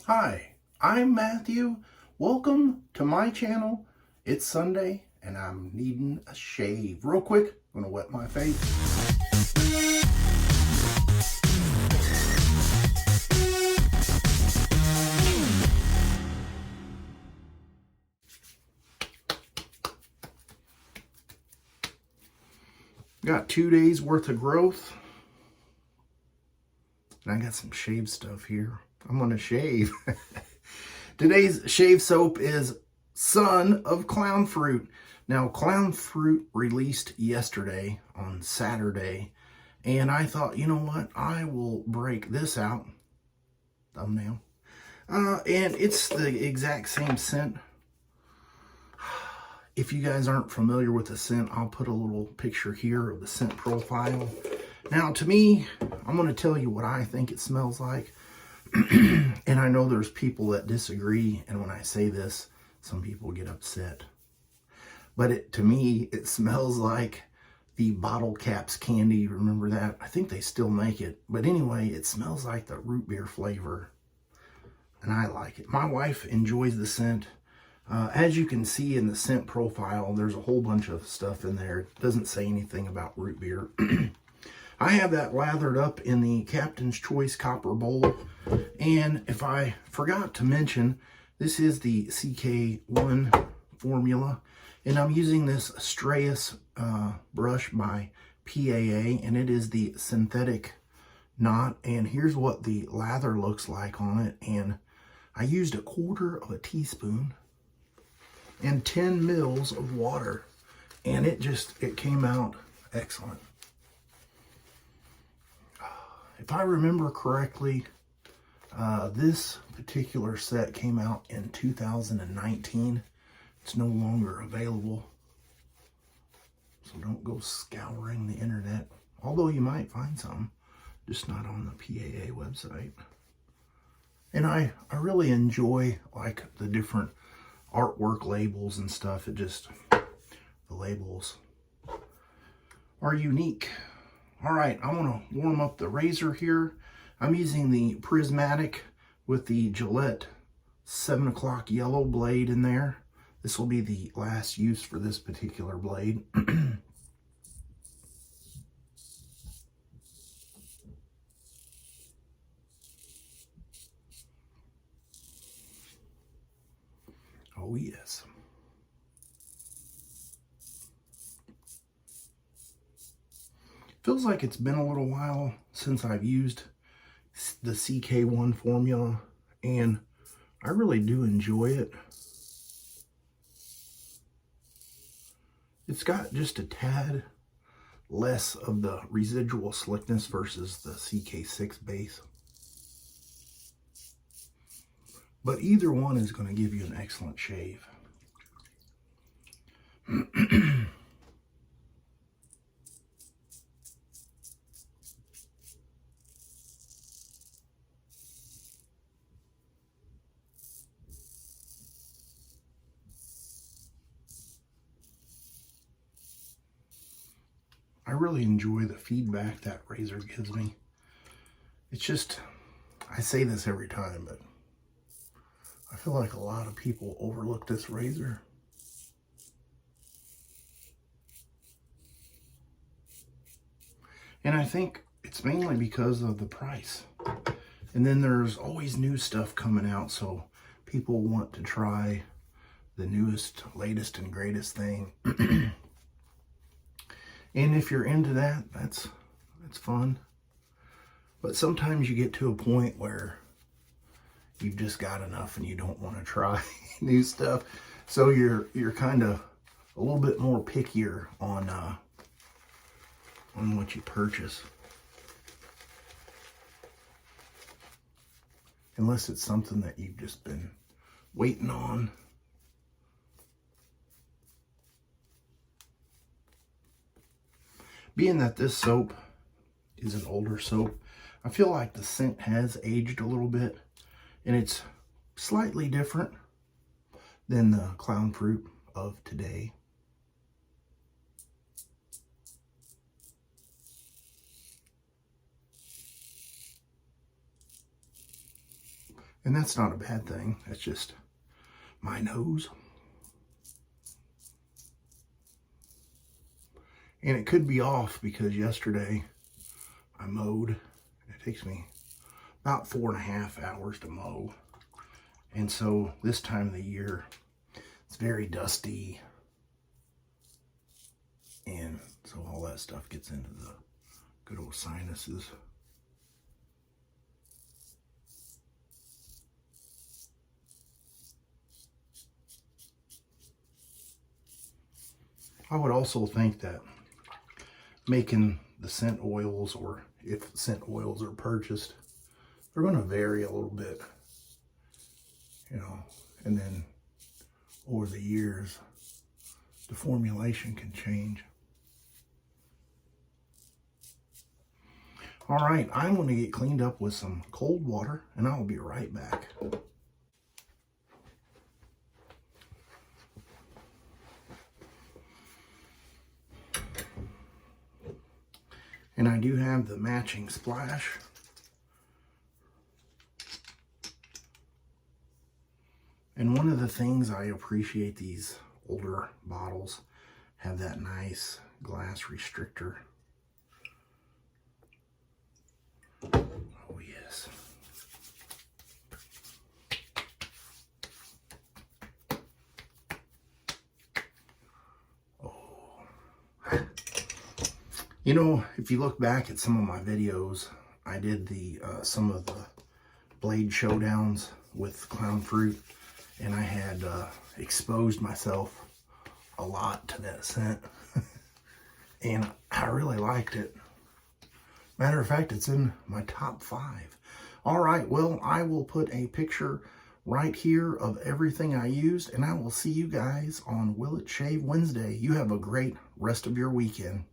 Hi, I'm Matthew. Welcome to my channel. It's Sunday and I'm needing a shave. Real quick, I'm gonna wet my face. Got 2 days worth of growth. And I got some shave stuff here. I'm gonna shave. Today's shave soap is Son of Clown Fruit. Now, Clown Fruit released yesterday on Saturday, and I thought, you know what? I will break this out. Thumbnail. And it's the exact same scent. If you guys aren't familiar with the scent, I'll put a little picture here of the scent profile. Now, to me, I'm going to tell you what I think it smells like. And I know there's people that disagree, and when I say this, some people get upset. But to me, it smells like the Bottle Caps candy. Remember that? I think they still make it. But anyway, it smells like the root beer flavor, and I like it. My wife enjoys the scent. As you can see in the scent profile, there's a whole bunch of stuff in there. It doesn't say anything about root beer. I have that lathered up in the Captain's Choice copper bowl. And if I forgot to mention, this is the CK1 formula. And I'm using this Astreaus brush by PAA. And it is the synthetic knot. And here's what the lather looks like on it. And I used 1/4 teaspoon and 10 mils of water. And it came out excellent. If I remember correctly, this particular set came out in 2019. It's no longer available, so don't go scouring the internet, although you might find some, just not on the PAA website. And I really enjoy like the different artwork labels and stuff. The labels are unique. All right, I'm gonna warm up the razor here. I'm using the Prismatic with the Gillette 7 o'clock yellow blade in there. This will be the last use for this particular blade. Oh yes. Feels like it's been a little while since I've used the CK1 formula, and I really do enjoy it. It's got just a tad less of the residual slickness versus the CK6 base. But either one is going to give you an excellent shave. I really enjoy the feedback that razor gives me. It's just, I say this every time, but I feel like a lot of people overlook this razor. And I think it's mainly because of the price. And then there's always new stuff coming out, so people want to try the newest, latest, and greatest thing. And if you're into that, that's fun. But sometimes you get to a point where you've just got enough and you don't want to try new stuff. So you're kind of a little bit more pickier on what you purchase. Unless it's something that you've just been waiting on. Being that this soap is an older soap, I feel like the scent has aged a little bit, and it's slightly different than the Clown Fruit of today. And that's not a bad thing. That's just my nose. And it could be off because yesterday I mowed. It takes me about 4.5 hours to mow. And so this time of the year, it's very dusty. And so all that stuff gets into the good old sinuses. I would also think that making the scent oils, or if scent oils are purchased, they're going to vary a little bit, you know, and then over the years, the formulation can change. All right, I'm going to get cleaned up with some cold water, and I'll be right back. And I do have the matching splash. And one of the things I appreciate, these older bottles have that nice glass restrictor. Oh yes. You know, if you look back at some of my videos, I did the some of the blade showdowns with clown fruit, and I had exposed myself a lot to that scent, and I really liked it. Matter of fact, it's in my top 5. All right, well, I will put a picture right here of everything I used, and I will see you guys on Will It Shave Wednesday. You have a great rest of your weekend.